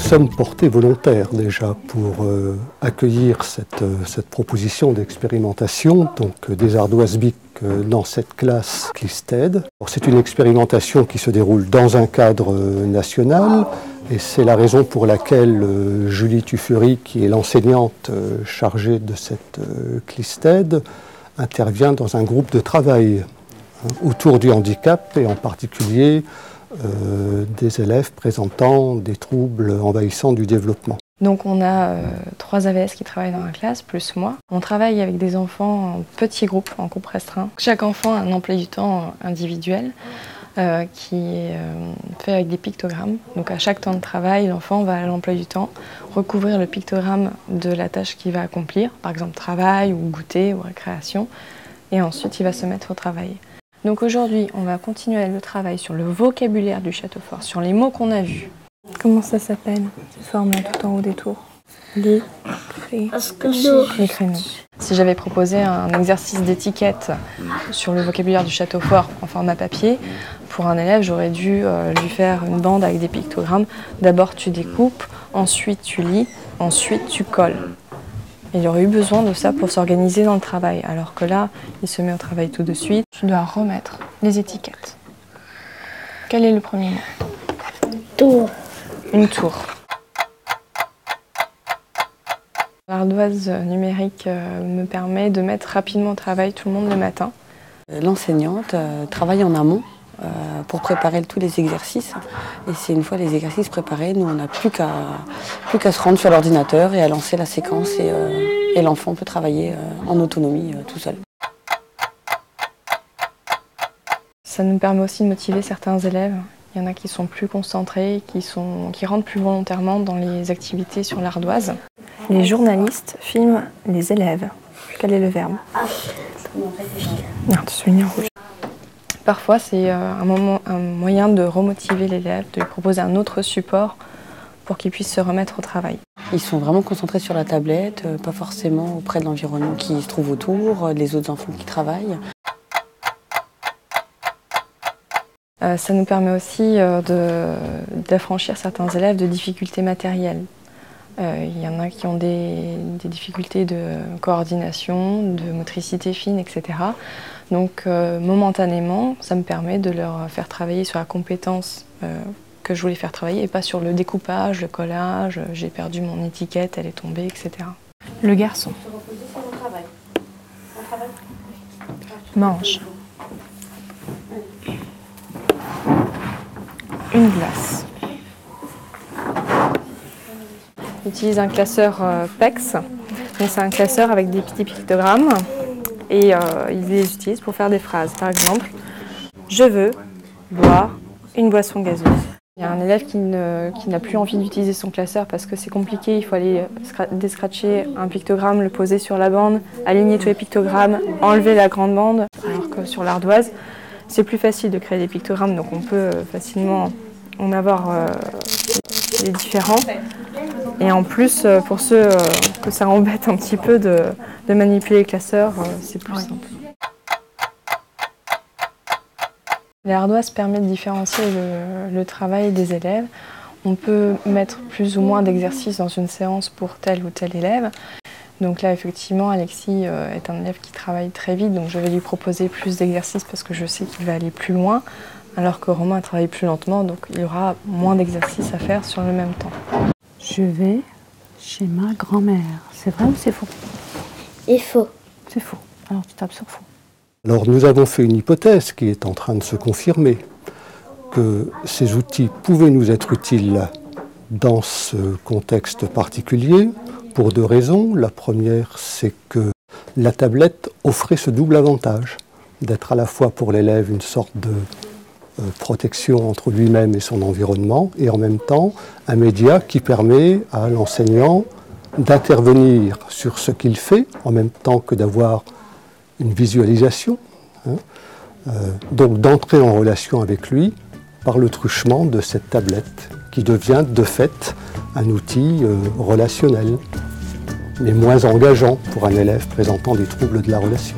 sommes portés volontaires déjà pour accueillir cette proposition d'expérimentation des ardoises BIC dans cette classe Clisted. C'est une expérimentation qui se déroule dans un cadre national et c'est la raison pour laquelle Julie Tuffury, qui est l'enseignante chargée de cette Clisted, intervient dans un groupe de travail autour du handicap et en particulier des élèves présentant des troubles envahissants du développement. Donc on a 3 AVS qui travaillent dans la classe, plus moi. On travaille avec des enfants en petits groupes, en groupe restreint. Chaque enfant a un emploi du temps individuel qui est fait avec des pictogrammes. Donc à chaque temps de travail, l'enfant va à l'emploi du temps recouvrir le pictogramme de la tâche qu'il va accomplir, par exemple travail ou goûter ou récréation, et ensuite il va se mettre au travail. Donc aujourd'hui, on va continuer le travail sur le vocabulaire du château fort, sur les mots qu'on a vus. Comment ça s'appelle, cette forme-là tout en haut des tours? Les créneaux. Si j'avais proposé un exercice d'étiquette sur le vocabulaire du château fort en format papier, pour un élève, j'aurais dû lui faire une bande avec des pictogrammes. D'abord tu découpes, ensuite tu lis, ensuite tu colles. Il aurait eu besoin de ça pour s'organiser dans le travail, alors que là, il se met au travail tout de suite. Je dois remettre les étiquettes. Quel est le premier mot? Tour. Une tour. L'ardoise numérique me permet de mettre rapidement au travail tout le monde le matin. L'enseignante travaille en amont pour préparer tous les exercices. Et c'est une fois les exercices préparés, nous on n'a plus qu'à se rendre sur l'ordinateur et à lancer la séquence et l'enfant peut travailler en autonomie tout seul. Ça nous permet aussi de motiver certains élèves. Il y en a qui sont plus concentrés, qui rentrent plus volontairement dans les activités sur l'ardoise. Les journalistes filment les élèves. Quel est le verbe? Non, souligner en rouge. Parfois, c'est un moyen de remotiver l'élève, de lui proposer un autre support pour qu'il puisse se remettre au travail. Ils sont vraiment concentrés sur la tablette, pas forcément auprès de l'environnement qui se trouve autour, les autres enfants qui travaillent. Ça nous permet aussi d'affranchir certains élèves de difficultés matérielles. Il y en a qui ont des difficultés de coordination, de motricité fine, etc. Donc momentanément, ça me permet de leur faire travailler sur la compétence que je voulais faire travailler et pas sur le découpage, le collage, j'ai perdu mon étiquette, elle est tombée, etc. Le garçon. Mange. Une glace. J'utilise un classeur PEX. C'est un classeur avec des petits pictogrammes et ils les utilisent pour faire des phrases. Par exemple, je veux boire une boisson gazeuse. Il y a un élève qui n'a plus envie d'utiliser son classeur parce que c'est compliqué. Il faut aller déscratcher un pictogramme, le poser sur la bande, aligner tous les pictogrammes, enlever la grande bande. Alors que sur l'ardoise, c'est plus facile de créer des pictogrammes, donc on peut facilement en avoir les différents. Et en plus, pour ceux que ça embête un petit peu de manipuler les classeurs, c'est plus simple. L'ardoise permet de différencier le travail des élèves. On peut mettre plus ou moins d'exercices dans une séance pour tel ou tel élève. Donc là, effectivement, Alexis est un élève qui travaille très vite, donc je vais lui proposer plus d'exercices parce que je sais qu'il va aller plus loin, alors que Romain travaille plus lentement, donc il y aura moins d'exercices à faire sur le même temps. Je vais chez ma grand-mère. C'est vrai ou c'est faux? C'est faux. C'est faux. Alors tu tapes sur faux. Alors nous avons fait une hypothèse qui est en train de se confirmer, que ces outils pouvaient nous être utiles dans ce contexte particulier, pour 2 raisons. La première, c'est que la tablette offrait ce double avantage, d'être à la fois pour l'élève une sorte de protection entre lui-même et son environnement, et en même temps un média qui permet à l'enseignant d'intervenir sur ce qu'il fait, en même temps que d'avoir une visualisation, donc d'entrer en relation avec lui par le truchement de cette tablette, qui devient de fait un outil relationnel, mais moins engageant pour un élève présentant des troubles de la relation.